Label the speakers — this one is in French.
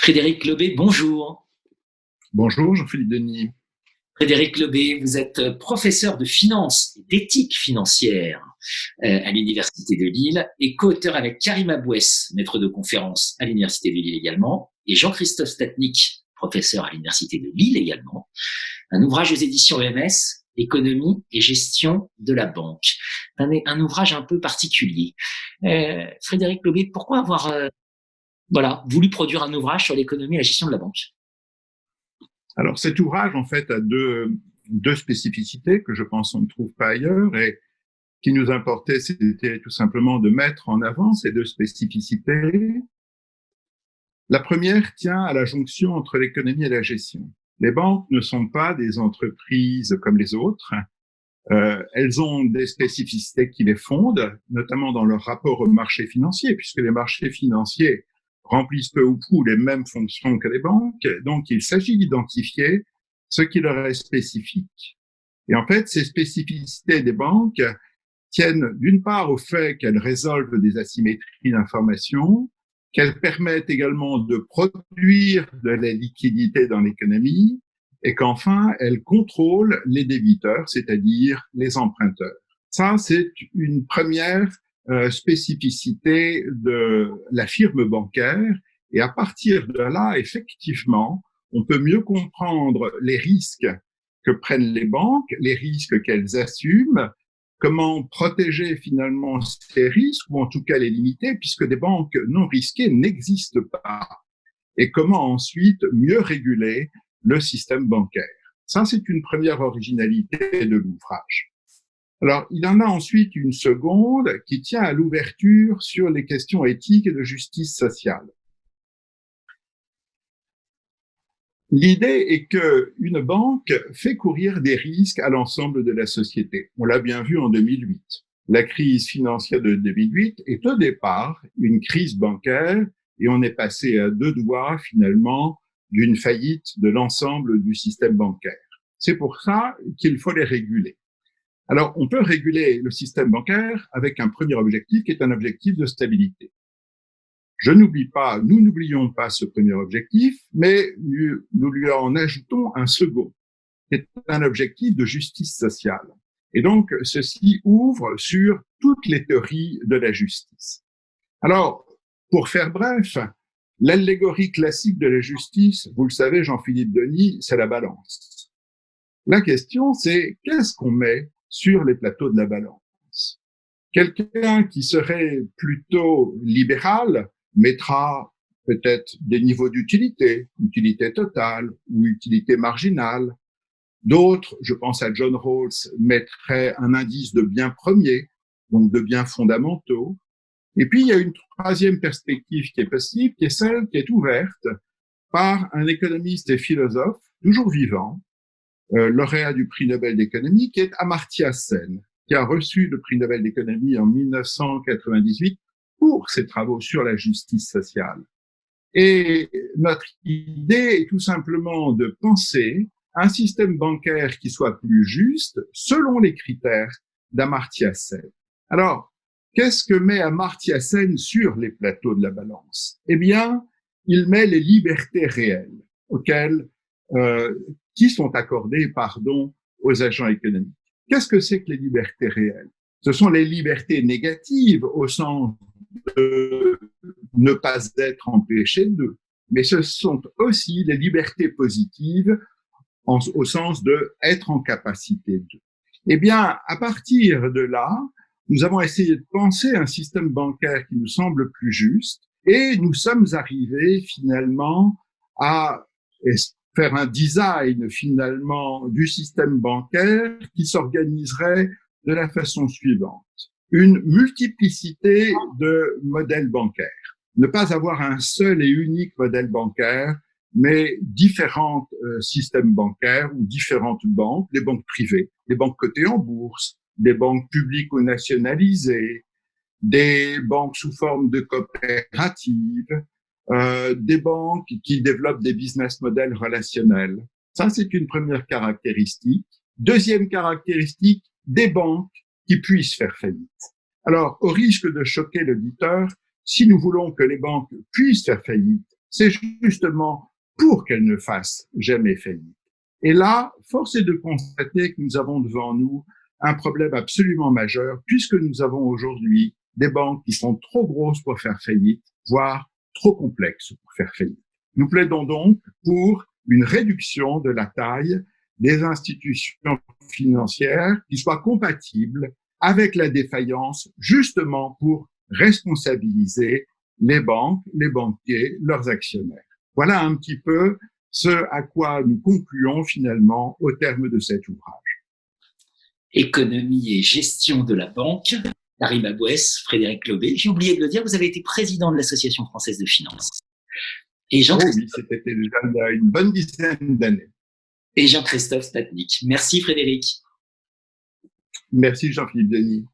Speaker 1: Frédéric Lobé, bonjour.
Speaker 2: Bonjour Jean-Philippe Denis.
Speaker 1: Frédéric Lobé, vous êtes professeur de finance et d'éthique financière à l'Université de Lille et co-auteur avec Karim Abouès, maître de conférence à l'Université de Lille également, et Jean-Christophe Statnik, professeur à l'Université de Lille également, un ouvrage aux éditions EMS, Économie et gestion de la banque. Un ouvrage un peu particulier. Frédéric Lobé, pourquoi avoir voulu produire un ouvrage sur l'économie et la gestion de la banque?
Speaker 2: Alors cet ouvrage en fait a deux spécificités que je pense on ne trouve pas ailleurs et qui nous importait, c'était tout simplement de mettre en avant ces deux spécificités. La première tient à la jonction entre l'économie et la gestion. Les banques ne sont pas des entreprises comme les autres. Elles ont des spécificités qui les fondent, notamment dans leur rapport au marché financier, puisque les marchés financiers remplissent peu ou prou les mêmes fonctions que les banques. Donc, il s'agit d'identifier ce qui leur est spécifique. Et en fait, ces spécificités des banques tiennent d'une part au fait qu'elles résolvent des asymétries d'information, qu'elles permettent également de produire de la liquidité dans l'économie, et qu'enfin, elles contrôlent les débiteurs, c'est-à-dire les emprunteurs. Ça, c'est une première spécificité de la firme bancaire. Et à partir de là, effectivement, on peut mieux comprendre les risques que prennent les banques, les risques qu'elles assument, comment protéger finalement ces risques, ou en tout cas les limiter, puisque des banques non risquées n'existent pas, et comment ensuite mieux réguler le système bancaire. Ça, c'est une première originalité de l'ouvrage. Alors, il en a ensuite une seconde qui tient à l'ouverture sur les questions éthiques et de justice sociale. L'idée est qu'une banque fait courir des risques à l'ensemble de la société. On l'a bien vu en 2008. La crise financière de 2008 est au départ une crise bancaire et on est passé à deux doigts finalement d'une faillite de l'ensemble du système bancaire. C'est pour ça qu'il faut les réguler. Alors, on peut réguler le système bancaire avec un premier objectif qui est un objectif de stabilité. Nous n'oublions pas ce premier objectif, mais nous lui en ajoutons un second, qui est un objectif de justice sociale. Et donc, ceci ouvre sur toutes les théories de la justice. Alors, pour faire bref, l'allégorie classique de la justice, vous le savez, Jean-Philippe Denis, c'est la balance. La question, c'est qu'est-ce qu'on met sur les plateaux de la balance? Quelqu'un qui serait plutôt libéral mettra peut-être des niveaux d'utilité, utilité totale ou utilité marginale. D'autres, je pense à John Rawls, mettraient un indice de biens premiers, donc de biens fondamentaux. Et puis, il y a une troisième perspective qui est possible, qui est celle qui est ouverte par un économiste et philosophe, toujours vivant, lauréat du prix Nobel d'économie, qui est Amartya Sen, qui a reçu le prix Nobel d'économie en 1998 pour ses travaux sur la justice sociale. Et notre idée est tout simplement de penser un système bancaire qui soit plus juste selon les critères d'Amartya Sen. Alors, qu'est-ce que met Amartya Sen sur les plateaux de la balance? Eh bien, il met les libertés réelles auxquelles qui sont accordées, aux agents économiques. Qu'est-ce que c'est que les libertés réelles? Ce sont les libertés négatives au sens de ne pas être empêché d'eux, mais ce sont aussi les libertés positives au sens de être en capacité d'eux. Eh bien, à partir de là, nous avons essayé de penser un système bancaire qui nous semble plus juste et nous sommes arrivés finalement à faire un design finalement du système bancaire qui s'organiserait de la façon suivante. Une multiplicité de modèles bancaires. Ne pas avoir un seul et unique modèle bancaire, mais différents systèmes bancaires ou différentes banques, les banques privées, les banques cotées en bourse, des banques publiques ou nationalisées, des banques sous forme de coopératives, des banques qui développent des business models relationnels. Ça, c'est une première caractéristique. Deuxième caractéristique, des banques qui puissent faire faillite. Alors, au risque de choquer l'auditeur, si nous voulons que les banques puissent faire faillite, c'est justement pour qu'elles ne fassent jamais faillite. Et là, force est de constater que nous avons devant nous un problème absolument majeur, puisque nous avons aujourd'hui des banques qui sont trop grosses pour faire faillite, voire trop complexes pour faire faillite. Nous plaidons donc pour une réduction de la taille des institutions financières qui soient compatibles avec la défaillance, justement pour responsabiliser les banques, les banquiers, leurs actionnaires. Voilà un petit peu ce à quoi nous concluons finalement au terme de cet ouvrage.
Speaker 1: Économie et gestion de la banque, Karim Abouès, Frédéric Lobé. J'ai oublié de le dire, vous avez été président de l'Association française de finance.
Speaker 2: Et oui, c'était déjà il y a une bonne dizaine d'années.
Speaker 1: Et Jean-Christophe Spatnik. Merci Frédéric.
Speaker 2: Merci Jean-Philippe Denis.